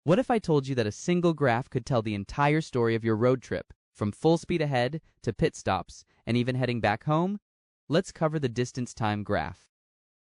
What if I told you that a single graph could tell the entire story of your road trip, from full speed ahead to pit stops, and even heading back home? Let's cover the distance time graph.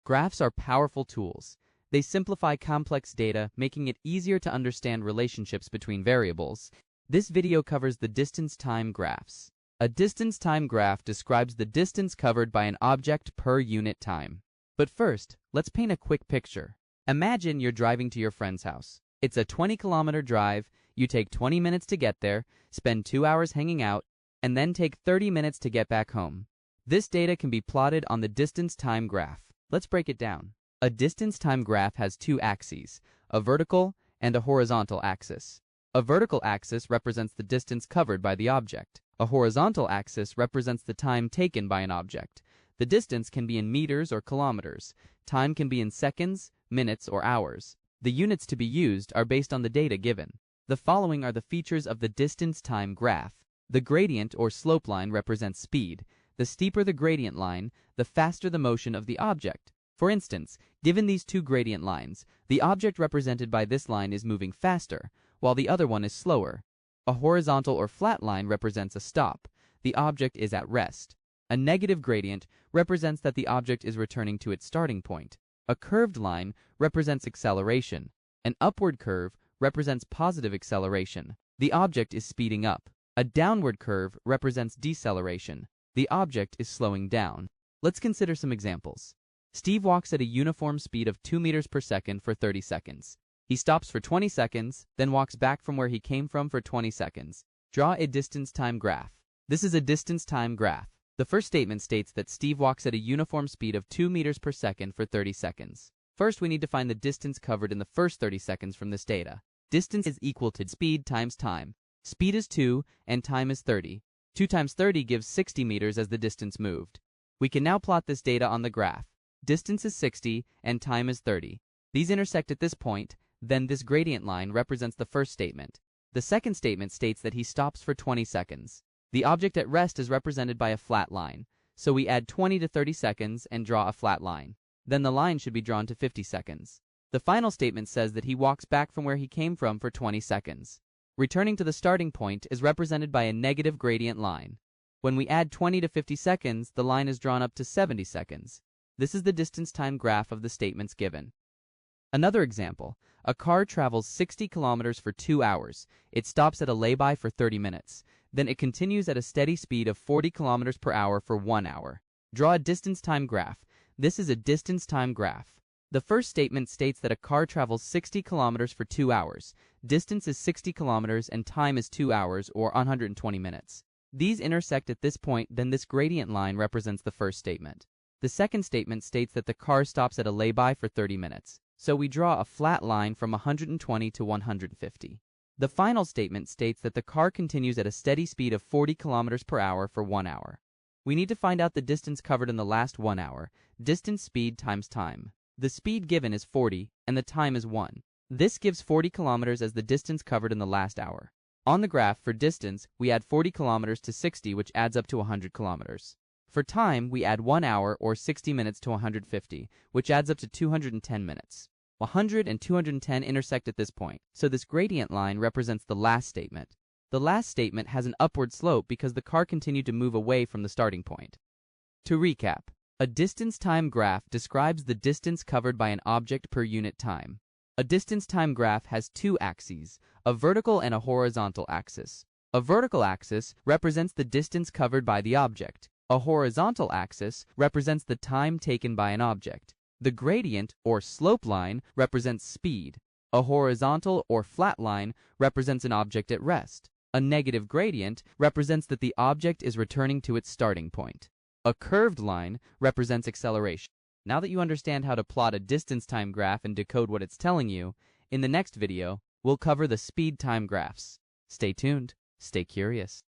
Graphs are powerful tools. They simplify complex data, making it easier to understand relationships between variables. This video covers the distance time graphs. A distance time graph describes the distance covered by an object per unit time. But first, let's paint a quick picture. Imagine you're driving to your friend's house. It's a 20-kilometer drive. You take 20 minutes to get there, spend 2 hours hanging out, and then take 30 minutes to get back home. This data can be plotted on the distance time graph. Let's break it down. A distance time graph has two axes, a vertical and a horizontal axis. A vertical axis represents the distance covered by the object. A horizontal axis represents the time taken by an object. The distance can be in meters or kilometers. Time can be in seconds, minutes, or hours. The units to be used are based on the data given. The following are the features of the distance time graph. The gradient or slope line represents speed. The steeper the gradient line, the faster the motion of the object. For instance, given these two gradient lines, the object represented by this line is moving faster, while the other one is slower. A horizontal or flat line represents a stop. The object is at rest. A negative gradient represents that the object is returning to its starting point. A curved line represents acceleration. An upward curve represents positive acceleration. The object is speeding up. A downward curve represents deceleration. The object is slowing down. Let's consider some examples. Steve walks at a uniform speed of 2 meters per second for 30 seconds. He stops for 20 seconds, then walks back from where he came from for 20 seconds. Draw a distance time graph. This is a distance time graph. The first statement states that Steve walks at a uniform speed of 2 meters per second for 30 seconds. First, we need to find the distance covered in the first 30 seconds from this data. Distance is equal to speed times time. Speed is 2 and time is 30. 2 times 30 gives 60 meters as the distance moved. We can now plot this data on the graph. Distance is 60 and time is 30. These intersect at this point, then this gradient line represents the first statement. The second statement states that he stops for 20 seconds. The object at rest is represented by a flat line, so we add 20 to 30 seconds and draw a flat line. Then the line should be drawn to 50 seconds. The final statement says that he walks back from where he came from for 20 seconds. Returning to the starting point is represented by a negative gradient line. When we add 20 to 50 seconds, the line is drawn up to 70 seconds. This is the distance time graph of the statements given. Another example, a car travels 60 kilometers for 2 hours. It stops at a lay-by for 30 minutes. Then it continues at a steady speed of 40 kilometers per hour for 1 hour. Draw a distance time graph. This is a distance time graph. The first statement states that a car travels 60 kilometers for 2 hours. Distance is 60 kilometers and time is 2 hours or 120 minutes. These intersect at this point, then this gradient line represents the first statement. The second statement states that the car stops at a lay-by for 30 minutes. So we draw a flat line from 120 to 150. The final statement states that the car continues at a steady speed of 40 kilometers per hour for 1 hour. We need to find out the distance covered in the last 1 hour. Distance speed times time. The speed given is 40 and the time is 1. This gives 40 kilometers as the distance covered in the last hour. On the graph, for distance, we add 40 kilometers to 60, which adds up to 100 kilometers. For time, we add 1 hour or 60 minutes to 150, which adds up to 210 minutes. 100 and 210 intersect at this point, so this gradient line represents the last statement. The last statement has an upward slope because the car continued to move away from the starting point. To recap, a distance time graph describes the distance covered by an object per unit time. A distance time graph has two axes, a vertical and a horizontal axis. A vertical axis represents the distance covered by the object. A horizontal axis represents the time taken by an object. The gradient or slope line represents speed. A horizontal or flat line represents an object at rest. A negative gradient represents that the object is returning to its starting point. A curved line represents acceleration. Now that you understand how to plot a distance time graph and decode what it's telling you, in the next video, we'll cover the speed time graphs. Stay tuned, stay curious.